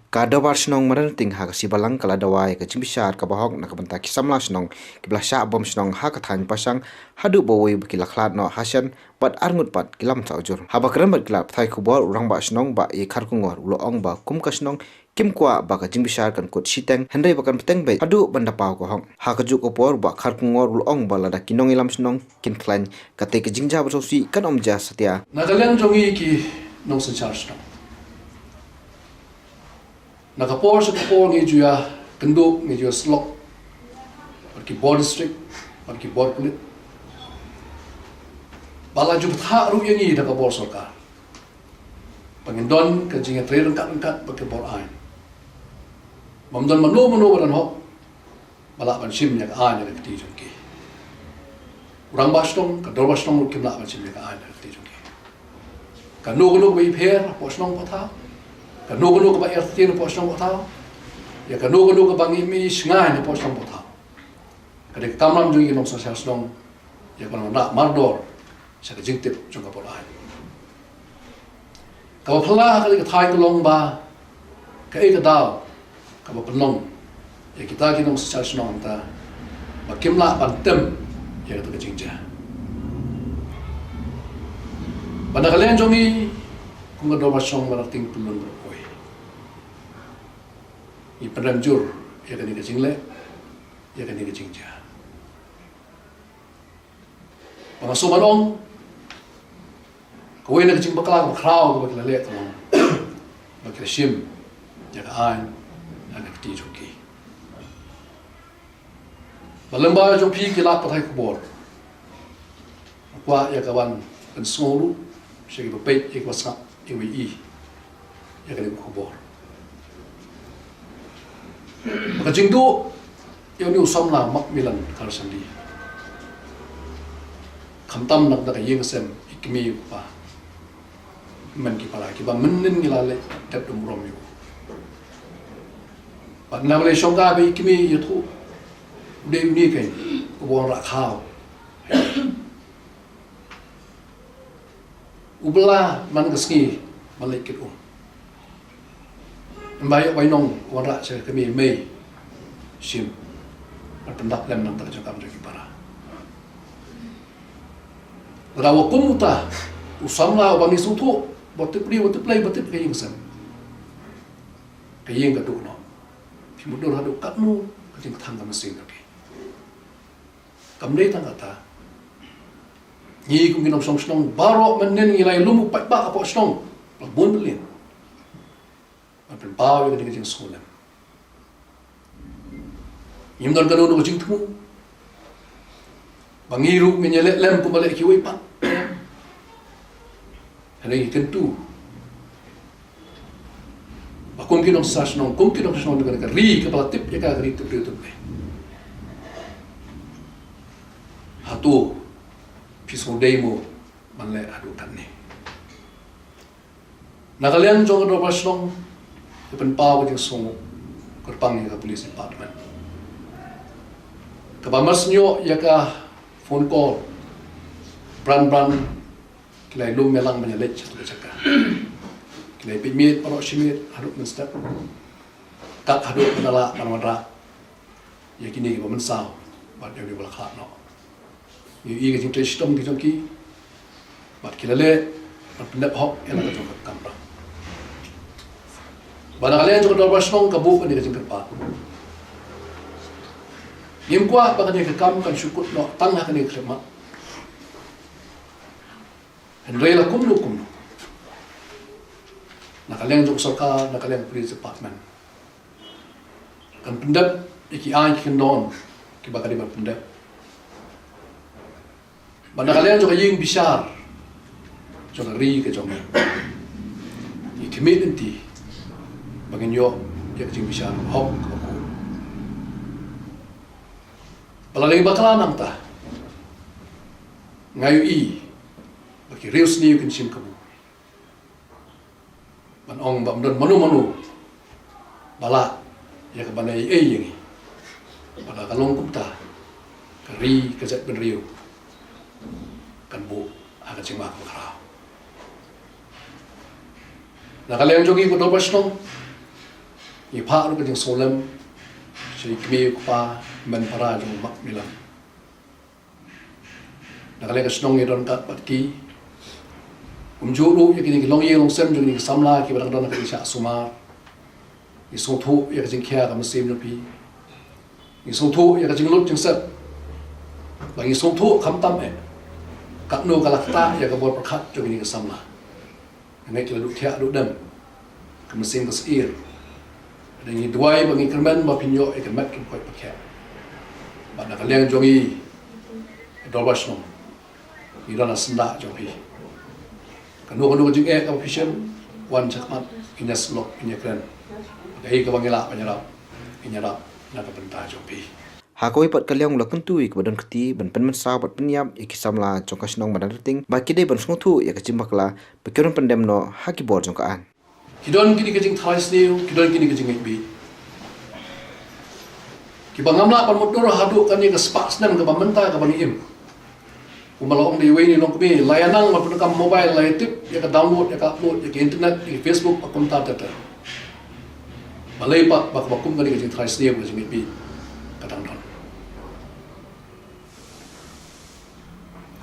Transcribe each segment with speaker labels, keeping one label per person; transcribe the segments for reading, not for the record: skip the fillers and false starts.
Speaker 1: Dawa Shnong Madanrting ha sibalang kala Dawa ke Jingbishar ka bahok nak benta kisamla Shnong kibla sya bom Shnong ha ka than pasang hadu bawai bukila khlat no hasan pat arngut pat kilam chaujur ha bakran bat kilap thai khubor urang ba Shnong ba ye khar kungor ulo ong ba kum ka Shnong kim kwa ba ka Jingbishar kan kut siteng handai bakan peteng be hadu banda pau ko hong ha ka juk opor ba khar kungor ulo ong ba lada kinong ilam Shnong kin klan ka te ke Jingshah ba sosi kan omja satya
Speaker 2: Nagalang jongi ki nong senchar Shnong nakapor sa kapor ngi juya kenduk ngi juya slok pergi board district pergi board kulit bala jumpa hak ru yang ini dah kapor sorkar pengindon ke jingat rei rengkat pergi board ain mamdon manu badan hok bala ban sim yak ain yak ti jongki urang basdong ka dor basdong kim la ban sim yak ain yak ti jongki ka no wi pher posnong patha kanu ka ba ertin po song botao ya kanu ka bangi mi sngai ni po song botao kadek tamram jungi nong sa song ya kan na mardor sa ka jingtip jong ka polai ka ba phla ka thai ka long ba ka e ka daw ka ba penong ya kita ki nong sa song ta ba kimla ban tem ya ka jingja pada kalian jongi kung ka do ba song Madanrting pulun i penranjur ya kan ni jingle ya kan ni Jingshah pangasuh manong kowe na jing baklang kraw ko bakla le ko bakla shim ya ka an ana ti joki balamba jo pi ki la pathai ko bor kwa ya ka wan kan smolu shi ko pe e ko sa e wi i ya ka ni ko bor maka jingdu yang ni usam la mak milan kar sandi khamtam nak da yeng sem ikmi pa man ki para ki ba menin ngilale tet dum rom yu pa na le shonga be ikmi yuthu de ni kai ko bon ra khao ubla man gasni malaikat Mbak Wainong warak saya kami Mei Sim berpendak lem nang tak cakap jadi para. Rawa kumuta usamla wangi sutu botip play kaing sam. Kaing ka no. Pimudur hadu katnu kating thang ka mesin lagi. Kamdei tang kata. Ni kum ginom Shnong baro menen ngilai lumu pat ba apo Shnong. Bun belin. Apen pau yang dengan sekolah. Imdon kanu no jing tumu. Bangiru menyelet lem ku balik kiwai pak. Hari kentu. Bakum kinong Shnong, kum kinong Shnong dengan ri kepala tip ya ka ri tu. Hatu pisau demo manle adu kan ni. Nakalian jong do Shnong Depan pau yang sungguh kerpang yang polis department. Kebamas nyo ya ka phone call, brand kilai lum melang menyelet satu cakap. Kilai pimit parok simit haduk menstep. Tak haduk penala panwara. Ya kini kita mensau, bat yang dibola khat no. Ini kita jingtai sistem di jongki. Bat kilale, bat pendap hok yang nak jongkat kamera. Barang kalian juga dua Shnong kabuk ni kecing kerpa. Nim kuat bagan ni kekam kan syukut no tangah kan ni kerma. Hendai lah kum. Nak kalian juga sorka, nak kalian police department. Kan pendap iki ai kendon ki bagan di pendap. Barang kalian juga Jingbishar. Juga ri ke jomel. Iki nanti Bagi yo ya Jingbishar hok aku. Palalay bakla nang ta. Ngayo i bagi reus ni kin sim kabu. Manong bamdon manu. Bala ya ka banay yang. Pada kalong kumta. Kari kazat ben riu. Kan bu akan cingmak bakra. Nakaliang jogi ko do Shnong Ni pa lu ke jing solam si kmi pa men para jong mak milam nakale ka Shnong don kat pat ki juru ya kini long ye long sem jong ni samla ki barang don ka isha suma ni so thu ya jing kya ka mesim no pi ni so thu ya jing lut jing sat bagi so thu kham tam e kat no ka lakta ya ka bor prakhat jong ni ka samla ngai tu lu thia lu dam ka mesim ka sir dan ni duai bagi kerman ba pinyo e kermat ki koi pakya ba na kaleng jongi Dawa Shnong ni dana senda jongi kanu jing ka official wan chakmat inas lok inya kran dai ka bangila panyarap inyarap na ka benta jongi
Speaker 1: Hakoi pat kalyang lakun tu ik badan keti ban penmen sa pat penyam ik samla jongka Shnong Madanrting ba kidai ban song tu ya kacimakla pekiron pendem no haki bor jongkaan
Speaker 2: kidon kini ke jing thais new kidon kini ke jing bi ki bangamla pan motor hadu kan ni ka sparks nem ka bamenta ka bani im umalong di we ni long kami layanang ma kam mobile lay tip ya ka download ya ka upload ya ka internet ya Facebook akun ta ta malay pa bakum kani ke jing thais new ka jing bi kadang don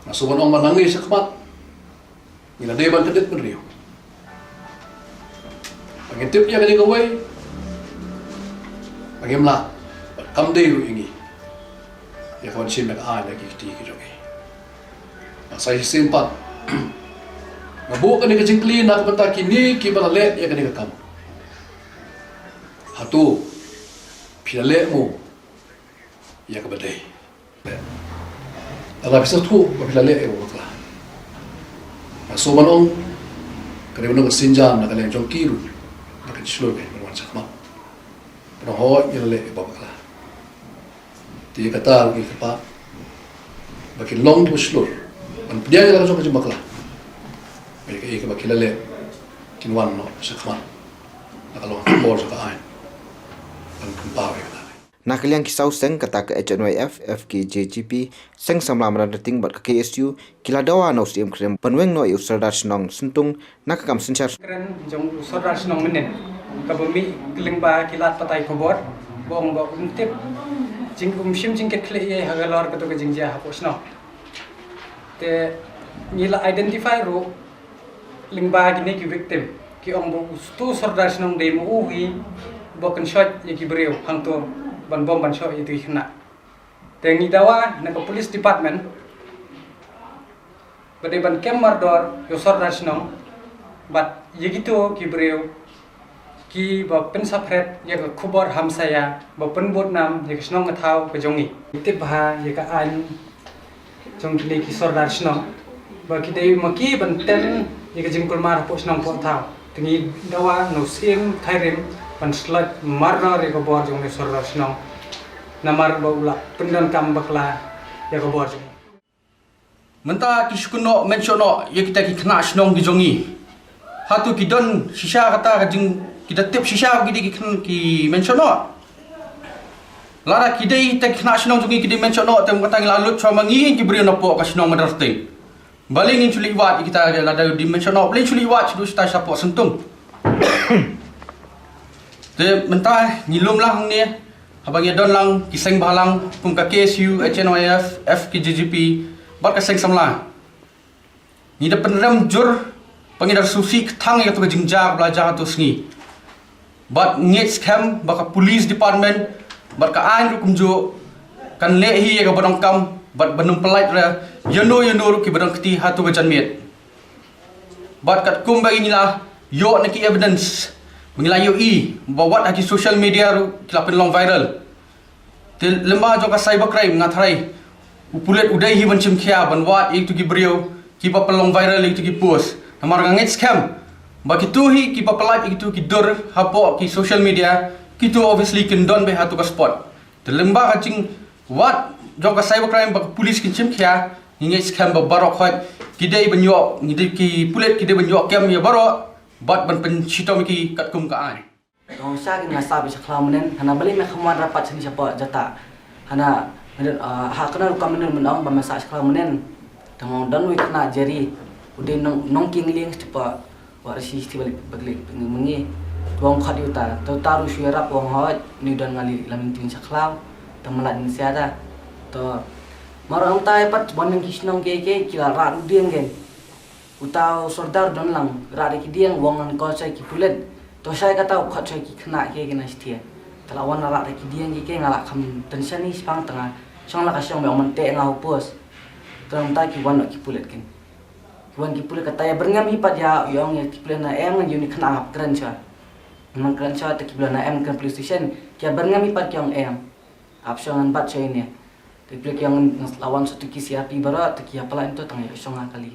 Speaker 2: masuk orang menangis sekmat ni la deban kedet menriu pangintip ya kani kawai pangimla kam dei ru ingi ya kawan sim mek a lagi ti ki jogi sai sin pat ngabu kani ka jingkli nak benta kini ki bala le ya kani ka kam hatu pilale mo ya ka badai ala bisa tu ka pilale e mo kala so manong kani manong sinjam nak kali jong kiru nak shloi be wan sakma no ho yele e babala ti kata gi kapa baki long tu shloi an dia la jong ka bakla be ke bakilale kinwan no sakma nakalo bor sa kain an kumpawe
Speaker 1: Nakaliang kisau seng kata ke HNYF, FK, JGP, seng samla Madanrting bat ke KSU, kila Dawa no SDM krem, penweng no iu Sardar Shnong sentung, nakakam sencar.
Speaker 3: Keren jong Sardar Shnong menen, kabumi keling ba kilat patai kobor, bong ba umtip, jing sim jingket kle ye Halor ketu ke Jingshah hapo Shnong. Te nila identify ro lingba gini ki victim, ki ong bo stu Sardar Shnong demo uhi, boken shot ye ki breu hang to ban bom ban shot itu kena. Tengi Dawa na police department bade ban kem mardor yo Sardar Shnong bat yegitu ki breu ki ba pen sapret ye ka khubor hamsaya ba pen bot nam ye Shnong thau ke jongi tip ha ye ka an jong kini ki Sardar Shnong ba ki dei maki ban ten ye ka jingkul mar po Shnong po thau tengi Dawa no sim thairim pan slot marna re ko bor jong ne Sardar Shnong namar baula pendan kam bakla ya ko bor jong
Speaker 4: menta ki skuno mentiono ye kita ki kena Shnong ki jongi hatu ki don shisha kata ka jing kita tip shisha ki mentiono lara ki dei ta kena Shnong jongi ki mentiono tem kata lalut chwa mangi ki bri no po ka Shnong Madanrting baling in chuli wat kita la da mentiono baling chuli wat du sta support sentung te mentah ngilum lang ni habang don lang kiseng balang pum ka KSU HNYF FKJGP bat ka seng samla ni da penram jur pangidar susi thang ya to Jingshah belajar tu sngi bat ngets scam baka police department bat ka an ru kumjo kan le hi ya ka badang kam bat banum pelait ra yano ru ki badang kti hatu ka janmet bat kat kum ba inilah yo na ki evidence mengilayu bawat haki social media ru kilapin long viral te lemba jo ka cyber crime ngatrai upulet udai hi bancim khia banwat ik tu ki brio ki pa long viral ik tu ki post namar ngangit scam baki tu hi ki pa live ik tu ki dor hapo ki social media ki tu obviously kin don be hatu ka spot te lemba ka ching wat jo ka cyber crime bak police kin chim khia ngit scam ba barok khot ki dei banyo ngidai ki pulet ki dei banyo kem ya barok bat ban pencito miki kat kum ka ai
Speaker 5: Dong sa kin ngasa bisa kelamunan hana beli me khamuan rapat sini siapa jata hana ha kana kamanen menang ba masa kelamunan tong dan wi kana jeri udah nongking ling cepat warisi balik balik mengi tuang khat yuta to taru syara wong hot ni dan ngali lamin tin saklau tamalat ni siada to marang tai pat boneng kisnong ke kila ra udieng gen utau sordar don lang ra ki dieng wong an ko sai ki pulet to sai kata khat sai ki khna ke gena stia talawan ra ki dieng ke ngala kham tension ni spang tengah song la ka song me man te ngau pos tong ta ki wan ki pulet ken wan ki pulet kata ya berngam hi pat ya yong ya ki pulet na em ngan uni khna ngap keren cha man keren cha te ki pulet na em kan PlayStation ki berngam hi pat yong em option an bat chai ne te pulet yang lawan satu ki siapi bara te ki apala itu tang ya song kali